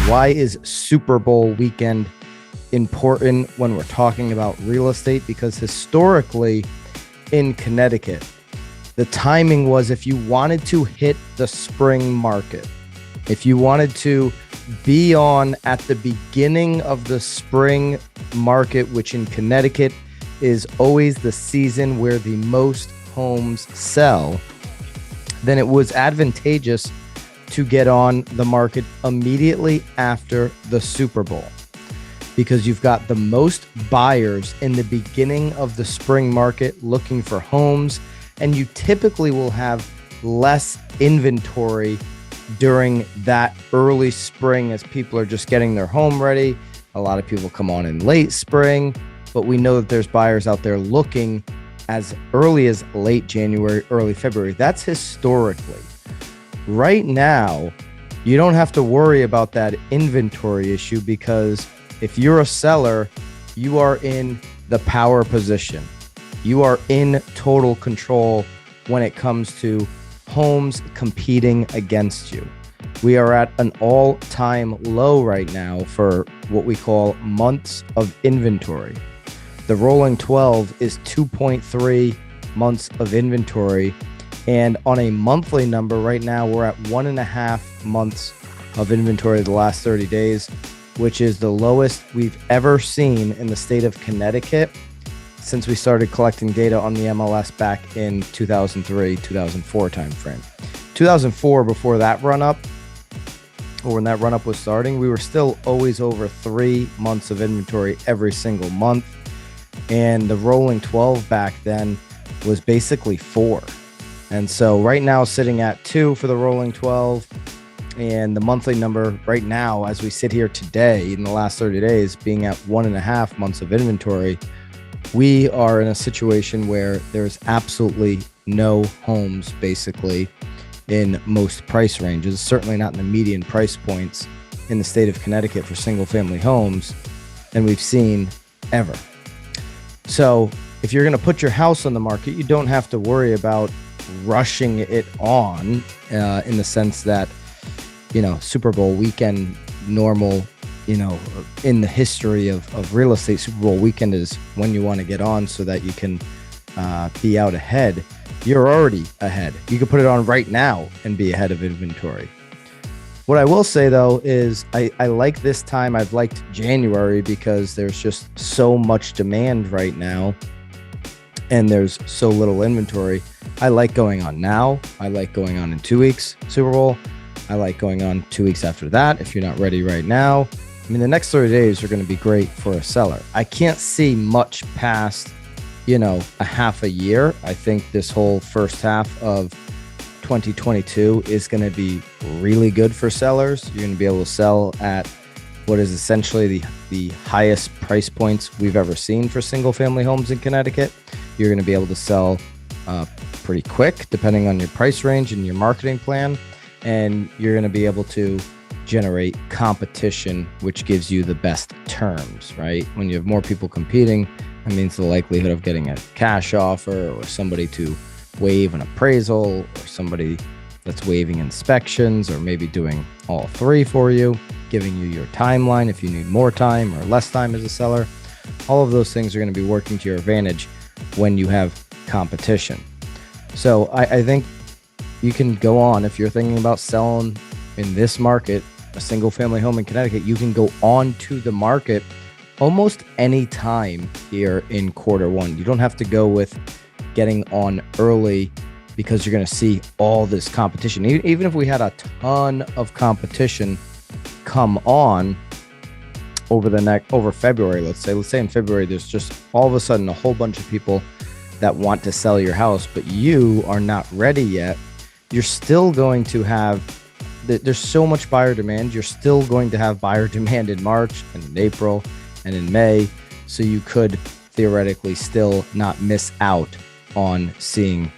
Why is Super Bowl weekend important when we're talking about real estate? Because historically in Connecticut, the timing was if you wanted to hit the spring market, if you wanted to be on at the beginning of the spring market, which in Connecticut is always the season where the most homes sell, then it was advantageous to get on the market immediately after the Super Bowl, because you've got the most buyers in the beginning of the spring market looking for homes, and you typically will have less inventory during that early spring as people are just getting their home ready. A lot of people come on in late spring, but we know that there's buyers out there looking as early as late January, early February. That's historically. Right now, you don't have to worry about that inventory issue, because if you're a seller, you are in the power position. You are in total control when it comes to homes competing against you. We are at an all-time low right now for what we call months of inventory. The rolling 12 is 2.3 months of inventory. And on a monthly number right now, we're at 1.5 months of inventory the last 30 days, which is the lowest we've ever seen in the state of Connecticut since we started collecting data on the MLS back in 2003, 2004 timeframe. 2004, before that run up, or when that run up was starting, we were still always over 3 months of inventory every single month. And the rolling 12 back then was basically 4. And so right now sitting at 2 for the rolling 12, and the monthly number right now, as we sit here today in the last 30 days, being at 1.5 months of inventory, we are in a situation where there's absolutely no homes basically in most price ranges, certainly not in the median price points in the state of Connecticut for single family homes than we've seen ever. So if you're going to put your house on the market, you don't have to worry about rushing it on in the sense that, Super Bowl weekend, normal, in the history of real estate, Super Bowl weekend is when you want to get on so that you can be out ahead. You're already ahead. You can put it on right now and be ahead of inventory. What I will say though is I like this time. I've liked January because there's just so much demand right now and there's so little inventory. I like going on now. I like going on in 2 weeks, Super Bowl. I like going on 2 weeks after that if you're not ready right now. I mean, the next 30 days are going to be great for a seller. I can't see much past, a half a year. I think this whole first half of 2022 is going to be really good for sellers. You're going to be able to sell at what is essentially the highest price points we've ever seen for single family homes in Connecticut. You're going to be able to sell pretty quick depending on your price range and your marketing plan. And you're going to be able to generate competition, which gives you the best terms, right? When you have more people competing, that means the likelihood of getting a cash offer or somebody to waive an appraisal or somebody that's waiving inspections or maybe doing all 3 for you, giving you your timeline if you need more time or less time as a seller. All of those things are going to be working to your advantage when you have competition. So I think you can go on, if you're thinking about selling in this market, a single family home in Connecticut, you can go on to the market almost any time here in Q1. You don't have to go with getting on early because you're going to see all this competition. Even if we had a ton of competition come on over February, let's say in February, there's just all of a sudden a whole bunch of people that want to sell your house, but you are not ready yet. You're still going to have, there's so much buyer demand. You're still going to have buyer demand in March and in April and in May. So you could theoretically still not miss out on seeing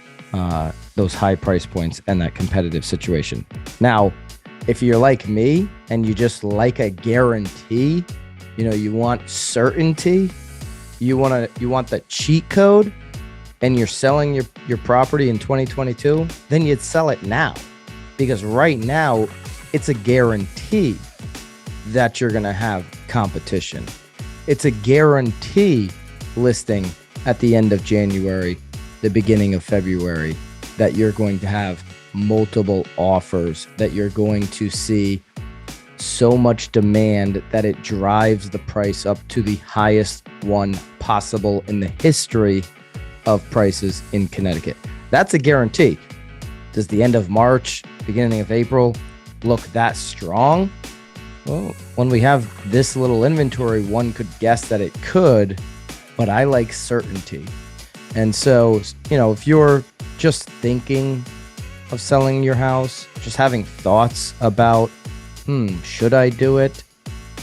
those high price points and that competitive situation. Now, if you're like me and you just like a guarantee, you want certainty, you want the cheat code, and you're selling your property in 2022, then you'd sell it now, because right now it's a guarantee that you're going to have competition. It's a guarantee listing at the end of January, the beginning of February, that you're going to have multiple offers, that you're going to see so much demand that it drives the price up to the highest one possible in the history of prices in Connecticut. That's a guarantee. Does the end of March, beginning of April look that strong? Well, when we have this little inventory, one could guess that it could, but I like certainty. And so, if you're just thinking of selling your house, just having thoughts about, should I do it?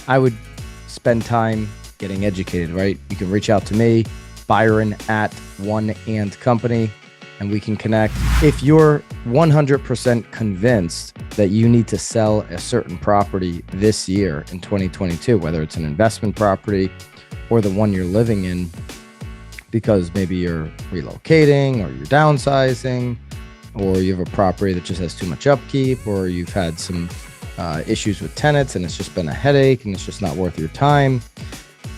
I would spend time getting educated, right? You can reach out to me, Byron at One and Company, and we can connect. If you're 100% convinced that you need to sell a certain property this year in 2022, whether it's an investment property or the one you're living in, because maybe you're relocating or you're downsizing, or you have a property that just has too much upkeep, or you've had some issues with tenants and it's just been a headache and it's just not worth your time,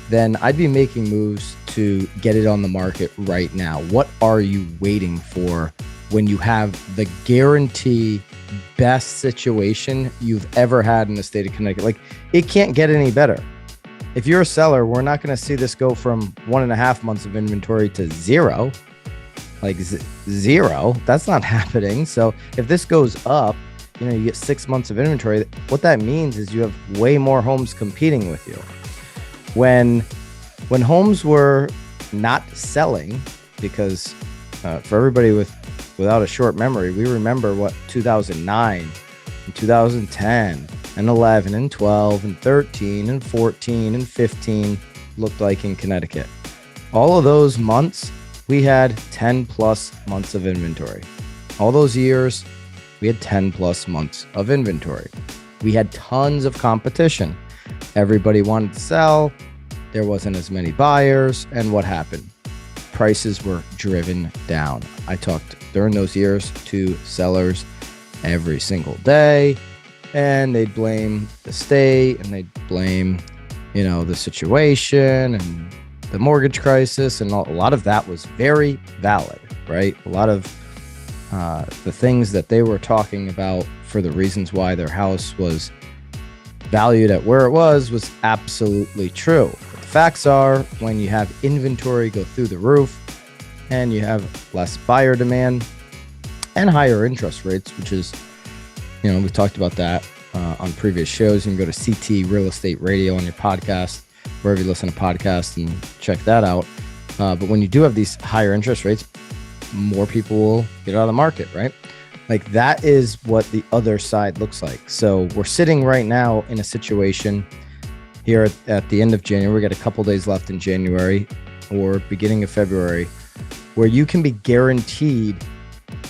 then I'd be making moves to get it on the market right now. What are you waiting for when you have the guarantee best situation you've ever had in the state of Connecticut? Like, it can't get any better. If you're a seller, we're not going to see this go from 1.5 months of inventory to zero. Like zero, that's not happening. So if this goes up, you get 6 months of inventory. What that means is you have way more homes competing with you. When homes were not selling, because for everybody without a short memory, we remember what 2009 and 2010 and 11 and 12 and 13 and 14 and 15 looked like in Connecticut. All of those months, we had 10 plus months of inventory. All those years, we had 10 plus months of inventory. We had tons of competition. Everybody wanted to sell. There wasn't as many buyers. And what happened? Prices were driven down. I talked during those years to sellers every single day, and they'd blame the state and they'd blame, the situation and the mortgage crisis. And a lot of that was very valid, right? A lot of the things that they were talking about for the reasons why their house was valued at where it was absolutely true. But the facts are, when you have inventory go through the roof and you have less buyer demand and higher interest rates, which is, we've talked about that on previous shows. You can go to CT Real Estate Radio on your podcast, wherever you listen to podcasts, and check that out. But when you do have these higher interest rates, more people will get out of the market, right? Like, that is what the other side looks like. So we're sitting right now in a situation here at the end of January. We got a couple days left in January or beginning of February, where you can be guaranteed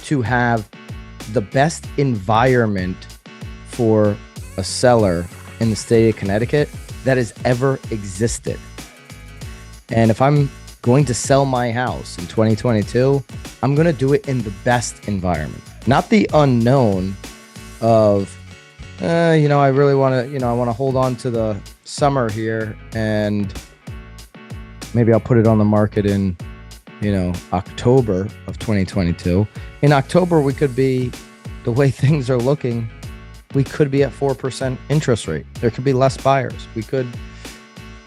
to have the best environment for a seller in the state of Connecticut that has ever existed. And if I'm going to sell my house in 2022, I'm going to do it in the best environment, not the unknown of, I really want to, I want to hold on to the summer here, and maybe I'll put it on the market in, October of 2022. In October, we could be, the way things are looking, we could be at 4% interest rate. There could be less buyers. We could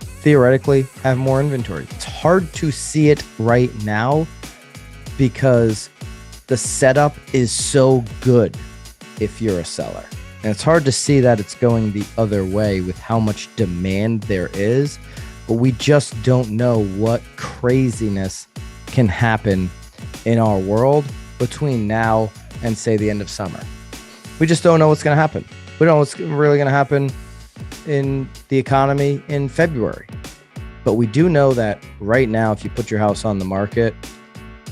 theoretically have more inventory. It's hard to see it right now because the setup is so good if you're a seller. And it's hard to see that it's going the other way with how much demand there is, but we just don't know what craziness can happen in our world between now and, say, the end of summer. We just don't know what's going to happen. We don't know what's really going to happen in the economy in February. But we do know that right now, if you put your house on the market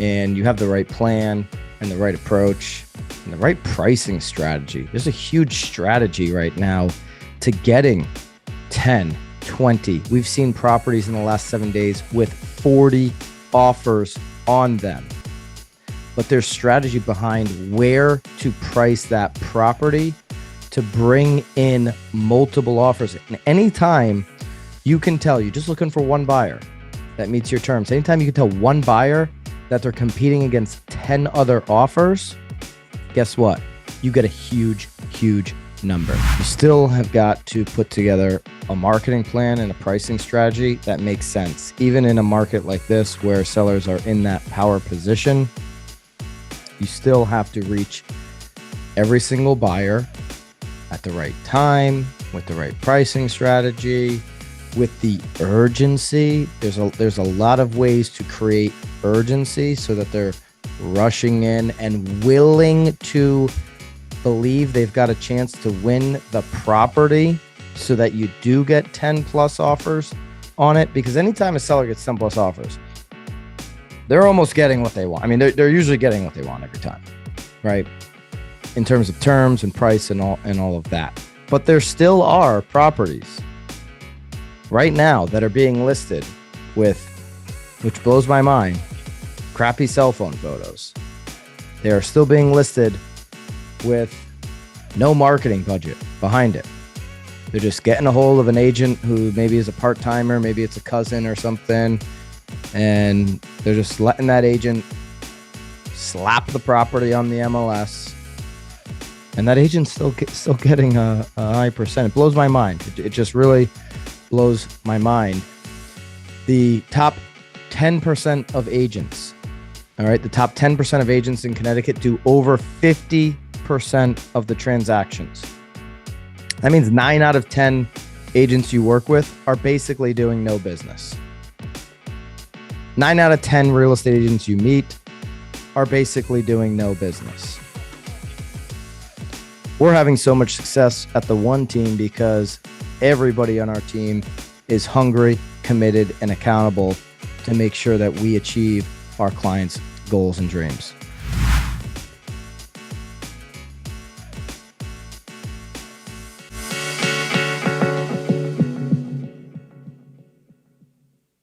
and you have the right plan and the right approach and the right pricing strategy, there's a huge strategy right now to getting 10, 20. We've seen properties in the last 7 days with 40 offers on them. But there's strategy behind where to price that property to bring in multiple offers. And anytime you can tell, you're just looking for one buyer that meets your terms. Anytime you can tell one buyer that they're competing against 10 other offers, guess what? You get a huge, huge number. You still have got to put together a marketing plan and a pricing strategy that makes sense. Even in a market like this where sellers are in that power position, you still have to reach every single buyer at the right time, with the right pricing strategy, with the urgency. There's a lot of ways to create urgency so that they're rushing in and willing to believe they've got a chance to win the property so that you do get 10 plus offers on it. Because anytime a seller gets 10 plus offers, they're almost getting what they want. I mean, they're usually getting what they want every time, right? In terms of terms and price and all of that. But there still are properties right now that are being listed with, which blows my mind, crappy cell phone photos. They are still being listed with no marketing budget behind it. They're just getting a hold of an agent who maybe is a part-timer, maybe it's a cousin or something, and they're just letting that agent slap the property on the MLS, and that agent's still getting a high percent. It blows my mind. It just really blows my mind. The top 10% of agents, all right, the top 10% of agents in Connecticut do over 50% of the transactions. That means 9 out of 10 agents you work with are basically doing no business. 9 out of 10 real estate agents you meet are basically doing no business. We're having so much success at the one team because everybody on our team is hungry, committed, and accountable to make sure that we achieve our clients' goals and dreams.